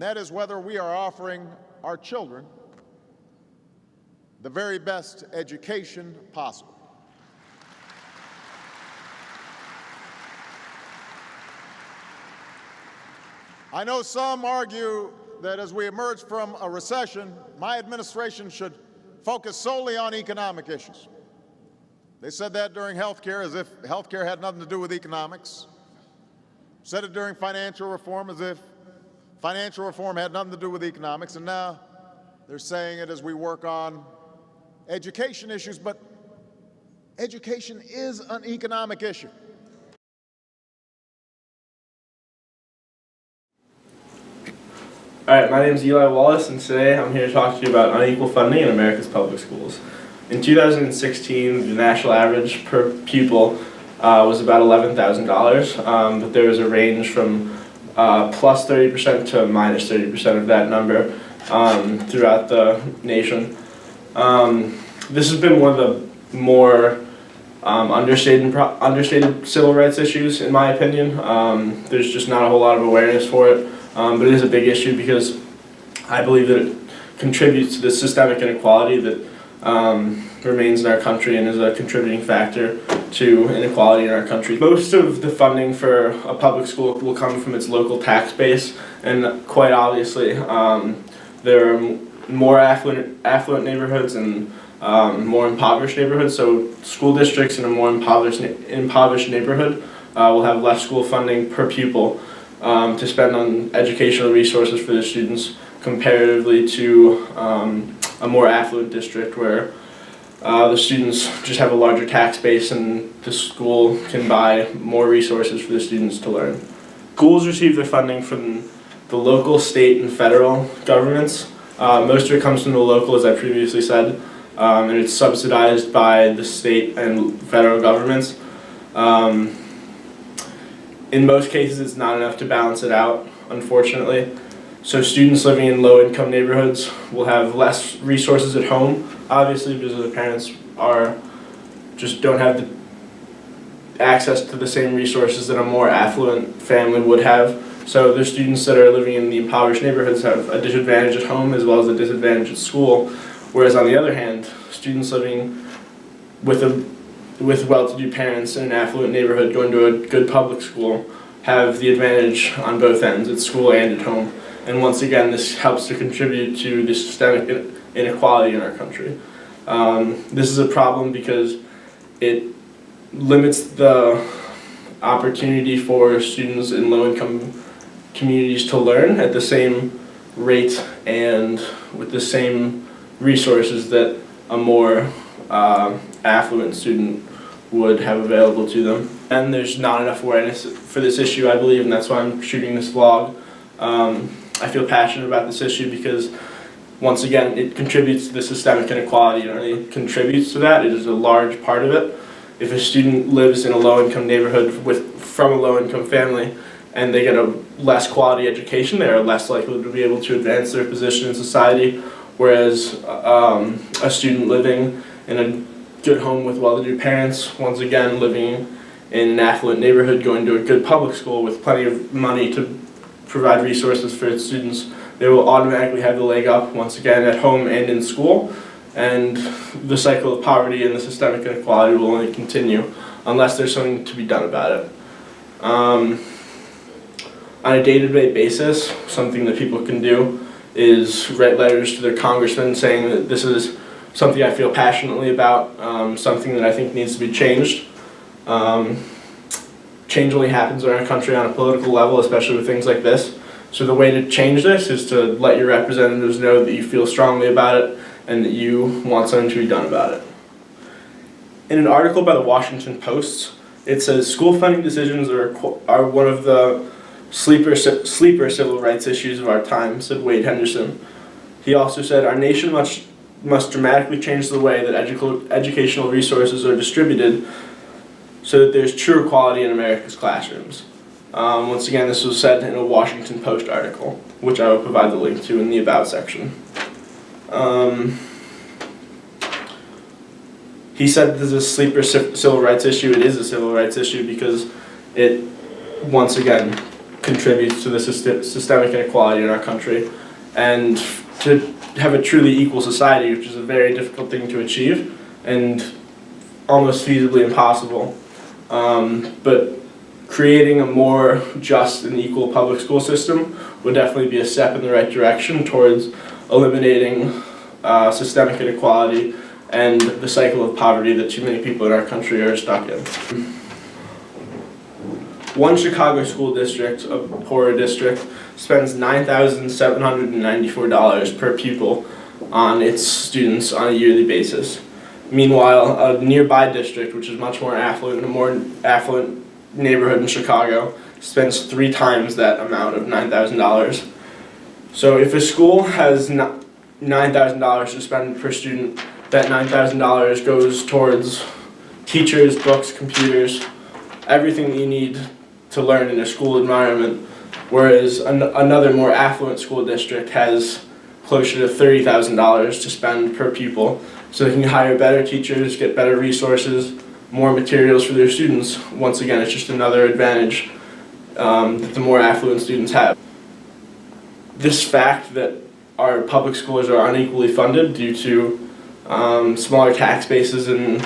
That is whether we are offering our children the very best education possible. I know some argue that as we emerge from a recession, my administration should focus solely on economic issues. They said that during health care as if health care had nothing to do with economics. Said it during financial reform as if financial reform had nothing to do with economics. And now they're saying it as we work on education issues. But education is an economic issue. All right, my name is Eli Wallace, and today I'm here to talk to you about unequal funding in America's public schools. In 2016, the national average per pupil was about $11,000, but there was a range from plus 30% to minus 30% of that number throughout the nation. This has been one of the more understated civil rights issues, in my opinion. There's just not a whole lot of awareness for it. But it is a big issue because I believe that it contributes to the systemic inequality that remains in our country and is a contributing factor to inequality in our country. Most of the funding for a public school will come from its local tax base, and quite obviously there are more affluent neighborhoods and more impoverished neighborhoods. So school districts in a more impoverished neighborhood will have less school funding per pupil to spend on educational resources for the students comparatively to a more affluent district where the students just have a larger tax base and the school can buy more resources for the students to learn. Schools receive their funding from the local, state, and federal governments. Most of it comes from the local, as I previously said, and it's subsidized by the state and federal governments. In most cases, it's not enough to balance it out, unfortunately. So students living in low-income neighborhoods will have less resources at home, obviously, because their parents just don't have the access to the same resources that a more affluent family would have. So the students that are living in the impoverished neighborhoods have a disadvantage at home as well as a disadvantage at school. Whereas on the other hand, students living with well-to-do parents in an affluent neighborhood going to a good public school have the advantage on both ends, at school and at home. And once again, this helps to contribute to the systemic inequality in our country. This is a problem because it limits the opportunity for students in low-income communities to learn at the same rate and with the same resources that a more affluent student would have available to them. And there's not enough awareness for this issue, I believe, and that's why I'm shooting this vlog. I feel passionate about this issue because, once again, it contributes to the systemic inequality. It only contributes to that. It is a large part of it. If a student lives in a low-income neighborhood from a low-income family and they get a less quality education, they are less likely to be able to advance their position in society, whereas a student living in a good home with well-to-do parents, once again living in an affluent neighborhood, going to a good public school with plenty of money to provide resources for its students, they will automatically have the leg up, once again, at home and in school, and the cycle of poverty and the systemic inequality will only continue unless there's something to be done about it. On a day-to-day basis, something that people can do is write letters to their congressman saying that this is something I feel passionately about, something that I think needs to be changed. Change only happens in our country on a political level, especially with things like this. So the way to change this is to let your representatives know that you feel strongly about it and that you want something to be done about it. In an article by the Washington Post, it says school funding decisions are one of the sleeper civil rights issues of our time, said Wade Henderson. He also said, our nation must dramatically change the way that educational resources are distributed so that there's true equality in America's classrooms. Once again, this was said in a Washington Post article, which I will provide the link to in the About section. He said this is a sleeper civil rights issue. It is a civil rights issue because it, once again, contributes to the systemic inequality in our country. And to have a truly equal society, which is a very difficult thing to achieve and almost feasibly impossible. But creating a more just and equal public school system would definitely be a step in the right direction towards eliminating systemic inequality and the cycle of poverty that too many people in our country are stuck in. One Chicago school district, a poorer district, spends $9,794 per pupil on its students on a yearly basis. Meanwhile, a nearby district, which is much more affluent, a more affluent neighborhood in Chicago, spends 3 times that amount of $9,000. So if a school has $9,000 to spend per student, that $9,000 goes towards teachers, books, computers, everything that you need to learn in a school environment, whereas another more affluent school district has closer to $30,000 to spend per pupil, so they can hire better teachers, get better resources, more materials for their students. Once again, it's just another advantage that the more affluent students have. This fact that our public schools are unequally funded due to smaller tax bases in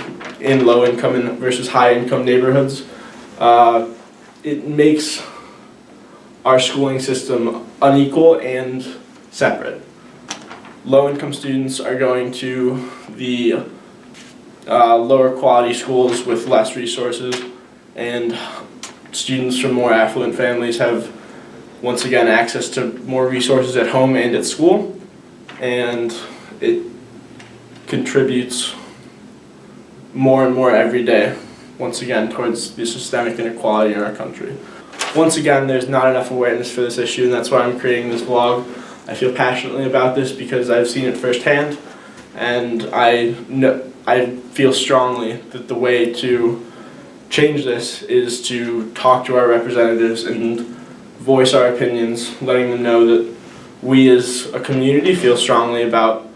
low-income versus high-income neighborhoods, it makes our schooling system unequal and separate. Low-income students are going to the lower quality schools with less resources, and students from more affluent families have, once again, access to more resources at home and at school, and it contributes more and more every day, once again, towards the systemic inequality in our country. Once again, there's not enough awareness for this issue, and that's why I'm creating this vlog. I feel passionately about this because I've seen it firsthand, and I feel strongly that the way to change this is to talk to our representatives and voice our opinions, letting them know that we as a community feel strongly about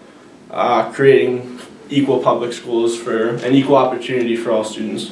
creating equal public schools for an equal opportunity for all students.